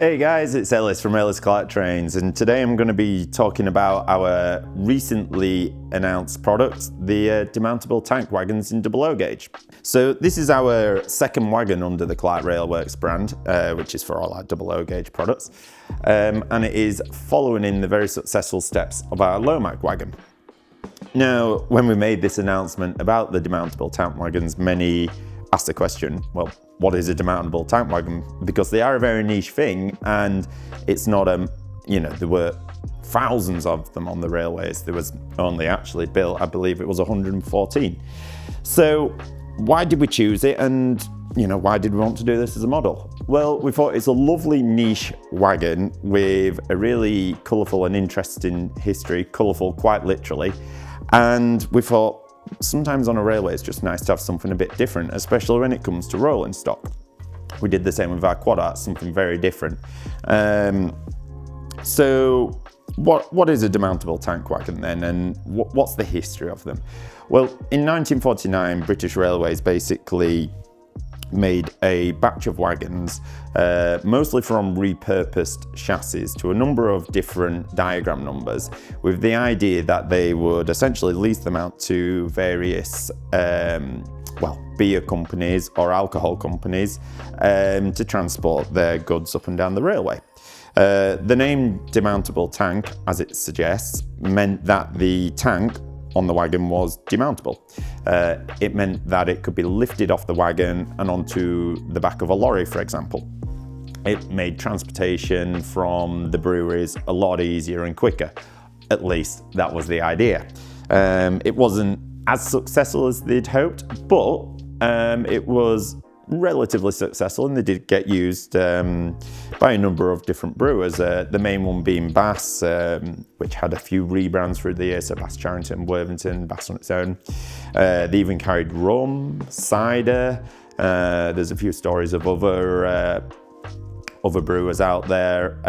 Hey guys, it's Ellis from Ellis Clark Trains, and today I'm going to be talking about our recently announced product, the Demountable tank wagons in 00 gauge. So this is our second wagon under the Clark Railworks brand, which is for all our 00 gauge products, and it is following in the very successful steps of our low mag wagon. Now, when we made this announcement about the Demountable tank wagons, many asked the question, well, what is a demountable tank wagon? Because they are a very niche thing, and it's not there were thousands of them on the railways. There was only actually built, I believe it was 114. So why did we choose it, and why did we want to do this as a model? Well, we thought it's a lovely niche wagon with a really colourful and interesting history, colourful quite literally, and we thought sometimes on a railway it's just nice to have something a bit different, especially when it comes to rolling stock. We did the same with our quad arts, something very different. So what is a demountable tank wagon then, and what's the history of them? Well, in 1949, British Railways basically made a batch of wagons, mostly from repurposed chassis to a number of different diagram numbers, with the idea that they would essentially lease them out to various beer companies or alcohol companies to transport their goods up and down the railway. The name demountable tank, as it suggests, meant that the tank on the wagon was demountable. It meant that it could be lifted off the wagon and onto the back of a lorry, for example. It made transportation from the breweries a lot easier and quicker. At least that was the idea. It wasn't as successful as they'd hoped, but it was relatively successful, and they did get used by a number of different brewers. The main one being Bass, which had a few rebrands through the years, so Bass Charrington, Worthington, Bass on its own. They even carried rum, cider. There's a few stories of other brewers out there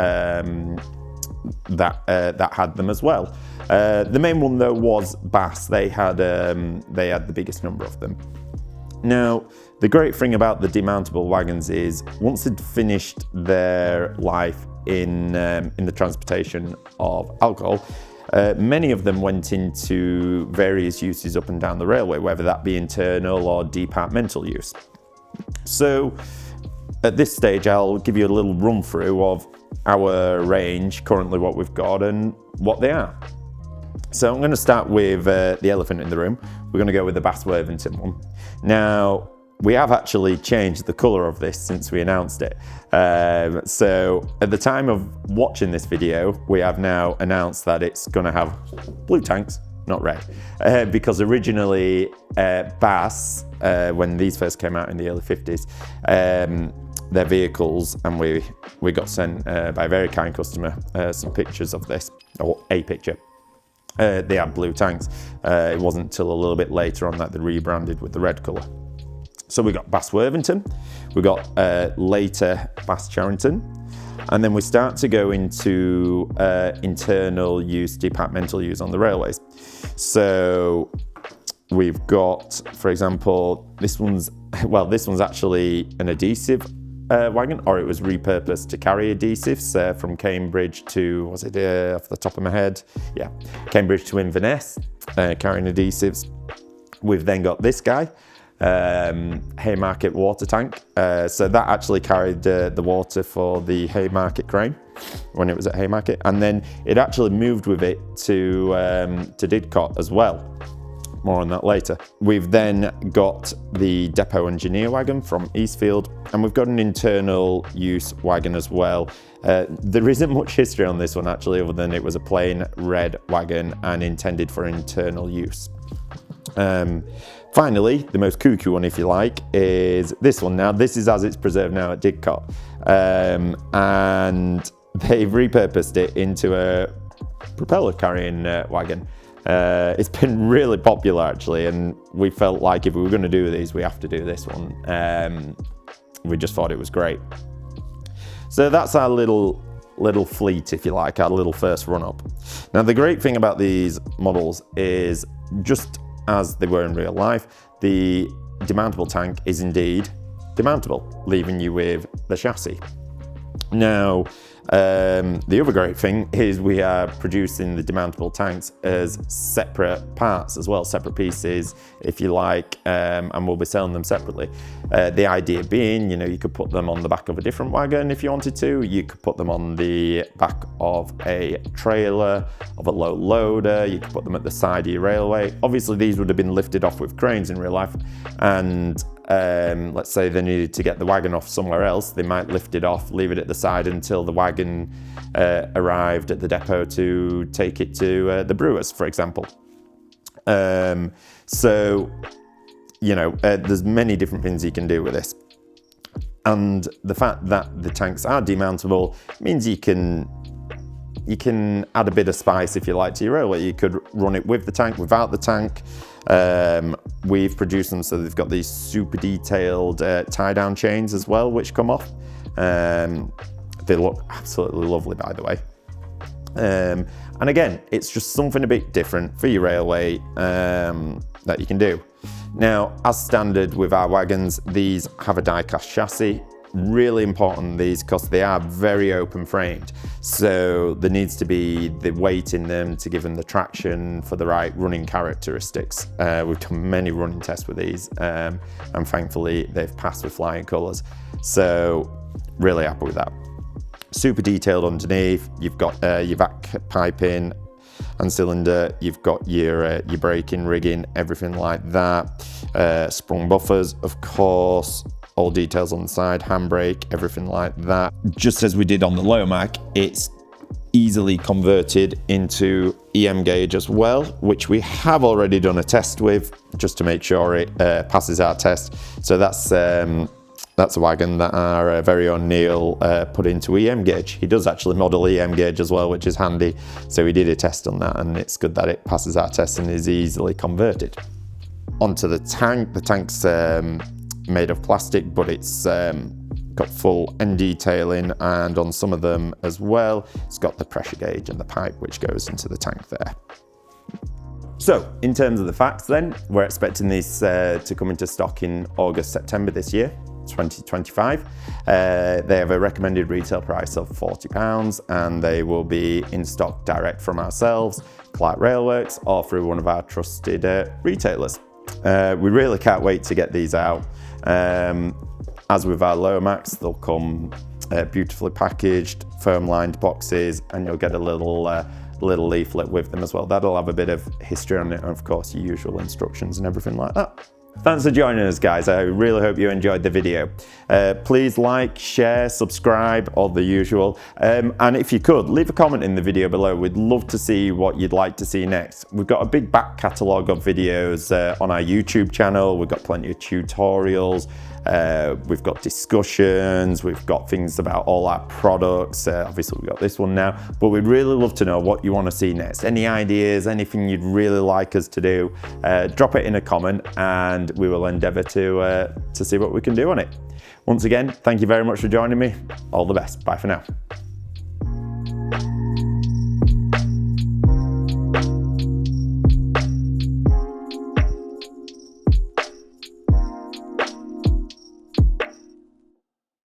that had them as well. The main one though was Bass. They had the biggest number of them. Now, the great thing about the demountable wagons is once they'd finished their life in the transportation of alcohol, many of them went into various uses up and down the railway, whether that be internal or departmental use. So at this stage, I'll give you a little run through of our range, currently what we've got and what they are. So I'm going to start with the elephant in the room. We're going to go with the Bass Worthington one. Now, we have actually changed the colour of this since we announced it. So at the time of watching this video, we have now announced that it's going to have blue tanks, not red. Because originally Bass, when these first came out in the early 50s, their vehicles, and we got sent by a very kind customer some pictures of this, or a picture. They had blue tanks. It wasn't until a little bit later on that they rebranded with the red colour. So we got Bass Worthington, we got later Bass Charrington, and then we start to go into internal use, departmental use on the railways. So we've got, for example, this one's actually an adhesive wagon, or it was repurposed to carry adhesives from Cambridge to, was it off the top of my head? Yeah, Cambridge to Inverness, carrying adhesives. We've then got this guy, Haymarket water tank. So that actually carried the water for the Haymarket crane when it was at Haymarket, and then it actually moved with it to Didcot as well. More on that later. We've then got the depot engineer wagon from Eastfield, and we've got an internal use wagon as well. There isn't much history on this one actually, other than it was a plain red wagon and intended for internal use. Finally, the most cuckoo one, if you like, is this one. Now, this is as it's preserved now at Didcot, and they've repurposed it into a propeller carrying wagon. It's been really popular actually, and we felt like if we were going to do these, we have to do this one. We just thought it was great. So that's our little fleet, if you like, our little first run up. Now, the great thing about these models is, just as they were in real life, the demountable tank is indeed demountable, leaving you with the chassis. Now, the other great thing is we are producing the demountable tanks as separate parts as well, separate pieces, if you like, and we'll be selling them separately. The idea being, you know, you could put them on the back of a different wagon if you wanted to. You could put them on the back of a trailer, of a low loader. You could put them at the side of your railway. Obviously, these would have been lifted off with cranes in real life, and let's say they needed to get the wagon off somewhere else, they might lift it off, leave it at the side until the wagon arrived at the depot to take it to the brewers, for example. So, you know, there's many different things you can do with this. And the fact that the tanks are demountable means you can add a bit of spice, if you like, to your railway. You could run it with the tank, without the tank. We've produced them so they've got these super detailed tie-down chains as well, which come off. They look absolutely lovely, by the way. And again, it's just something a bit different for your railway that you can do. Now, as standard with our wagons, these have a die-cast chassis. Really important, these, because they are very open framed. So there needs to be the weight in them to give them the traction for the right running characteristics. We've done many running tests with these, and thankfully they've passed with flying colours. So really happy with that. Super detailed underneath. You've got your vac piping and cylinder. You've got your braking rigging, everything like that. Sprung buffers, of course. All details on the side, handbrake, everything like that. Just as we did on the Lomac, it's easily converted into EM gauge as well, which we have already done a test with, just to make sure it passes our test. So that's a wagon that our very own Neil put into EM gauge. He does actually model EM gauge as well, which is handy. So we did a test on that, and it's good that it passes our test and is easily converted. Onto the tank. The tank's made of plastic, but it's got full end detailing, and on some of them as well, it's got the pressure gauge and the pipe which goes into the tank there. So, in terms of the facts then, we're expecting these to come into stock in August, September this year, 2025. They have a recommended retail price of £40, and they will be in stock direct from ourselves, Clark Railworks, or through one of our trusted retailers. We really can't wait to get these out. As with our Lomax, they'll come beautifully packaged, firm lined boxes, and you'll get a little leaflet with them as well. That'll have a bit of history on it, and of course your usual instructions and everything like that. Thanks for joining us, guys. I really hope you enjoyed the video. Please like, share, subscribe, all the usual. And if you could, leave a comment in the video below. We'd love to see what you'd like to see next. We've got a big back catalogue of videos on our YouTube channel. We've got plenty of tutorials. We've got discussions, we've got things about all our products. Obviously we've got this one now, but we'd really love to know what you want to see next. Any ideas, anything you'd really like us to do, drop it in a comment and we will endeavour to see what we can do on it. Once again, thank you very much for joining me. All the best. Bye for now.